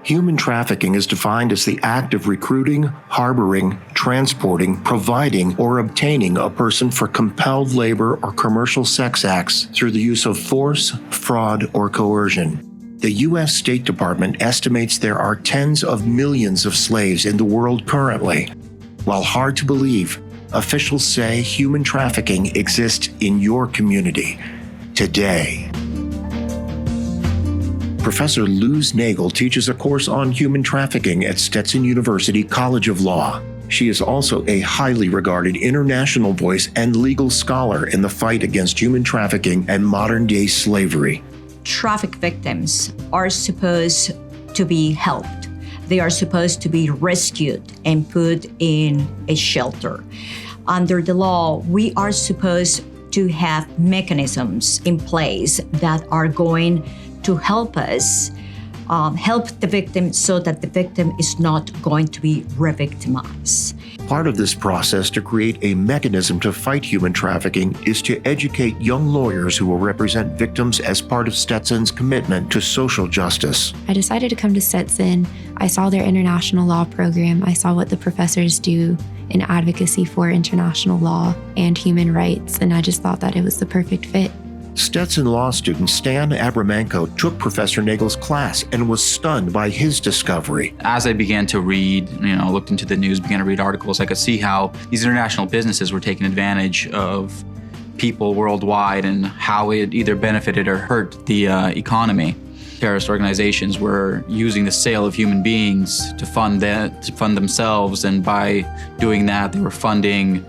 Human trafficking is defined as the act of recruiting, harboring, transporting, providing, or obtaining a person for compelled labor or commercial sex acts through the use of force, fraud, or coercion. The U.S. State Department estimates there are tens of millions of slaves in the world currently. While hard to believe, officials say human trafficking exists in your community today. Professor Luz Nagel teaches a course on human trafficking at Stetson University College of Law. She is also a highly regarded international voice and legal scholar in the fight against human trafficking and modern-day slavery. Traffic victims are supposed to be helped. They are supposed to be rescued and put in a shelter. Under the law, we are supposed to have mechanisms in place that are going to help us help the victim so that the victim is not going to be re-victimized. Part of this process to create a mechanism to fight human trafficking is to educate young lawyers who will represent victims as part of Stetson's commitment to social justice. I decided to come to Stetson. I saw their international law program. I saw what the professors do in advocacy for international law and human rights, and I just thought that it was the perfect fit. Stetson law student Stan Abramanko took Professor Nagel's class and was stunned by his discovery. As I began to read, looked into the news, began to read articles, I could see how these international businesses were taking advantage of people worldwide and how it either benefited or hurt the economy. Terrorist organizations were using the sale of human beings to fund themselves, and by doing that, they were funding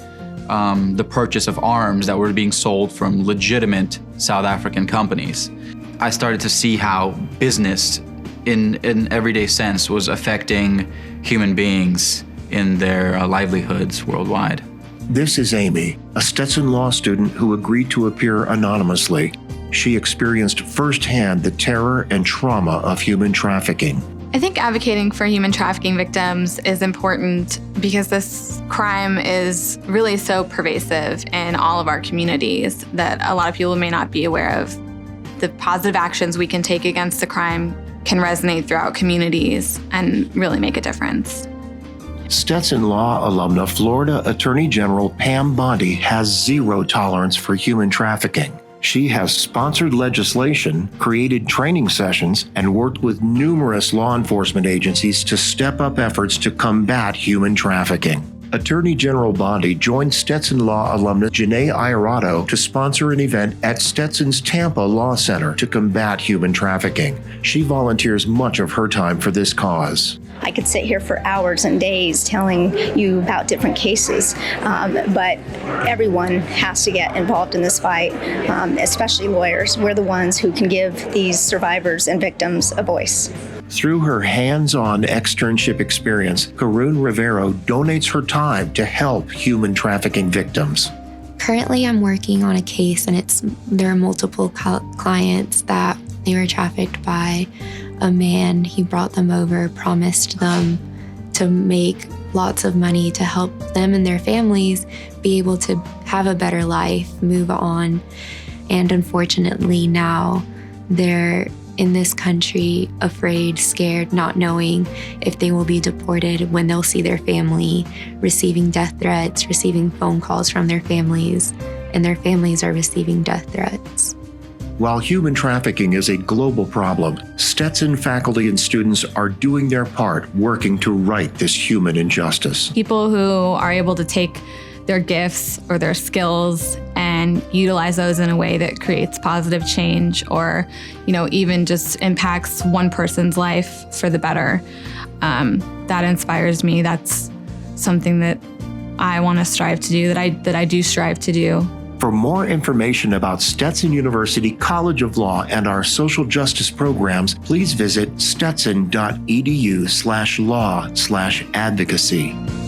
the purchase of arms that were being sold from legitimate South African companies. I started to see how business in an everyday sense was affecting human beings in their livelihoods worldwide. This is Amy, a Stetson law student who agreed to appear anonymously. She experienced firsthand the terror and trauma of human trafficking. I think advocating for human trafficking victims is important because this crime is really so pervasive in all of our communities that a lot of people may not be aware of. The positive actions we can take against the crime can resonate throughout communities and really make a difference. Stetson Law alumna Florida Attorney General Pam Bondi has zero tolerance for human trafficking. She has sponsored legislation, created training sessions, and worked with numerous law enforcement agencies to step up efforts to combat human trafficking. Attorney General Bondi joined Stetson Law alumna Janae Iorato to sponsor an event at Stetson's Tampa Law Center to combat human trafficking. She volunteers much of her time for this cause. I could sit here for hours and days telling you about different cases, but everyone has to get involved in this fight, especially lawyers. We're the ones who can give these survivors and victims a voice. Through her hands-on externship experience, Karun Rivero donates her time to help human trafficking victims. Currently, I'm working on a case, and there are multiple clients that they were trafficked by a man. He brought them over, promised them to make lots of money to help them and their families be able to have a better life, move on. And unfortunately now they're in this country afraid, scared, not knowing if they will be deported when they'll see their family, receiving death threats, receiving phone calls from their families, and their families are receiving death threats. While human trafficking is a global problem, Stetson faculty and students are doing their part working to right this human injustice. People who are able to take their gifts or their skills and utilize those in a way that creates positive change or, even just impacts one person's life for the better, that inspires me. That's something that I want to strive to do, that I do strive to do. For more information about Stetson University College of Law and our social justice programs, please visit stetson.edu/law/advocacy.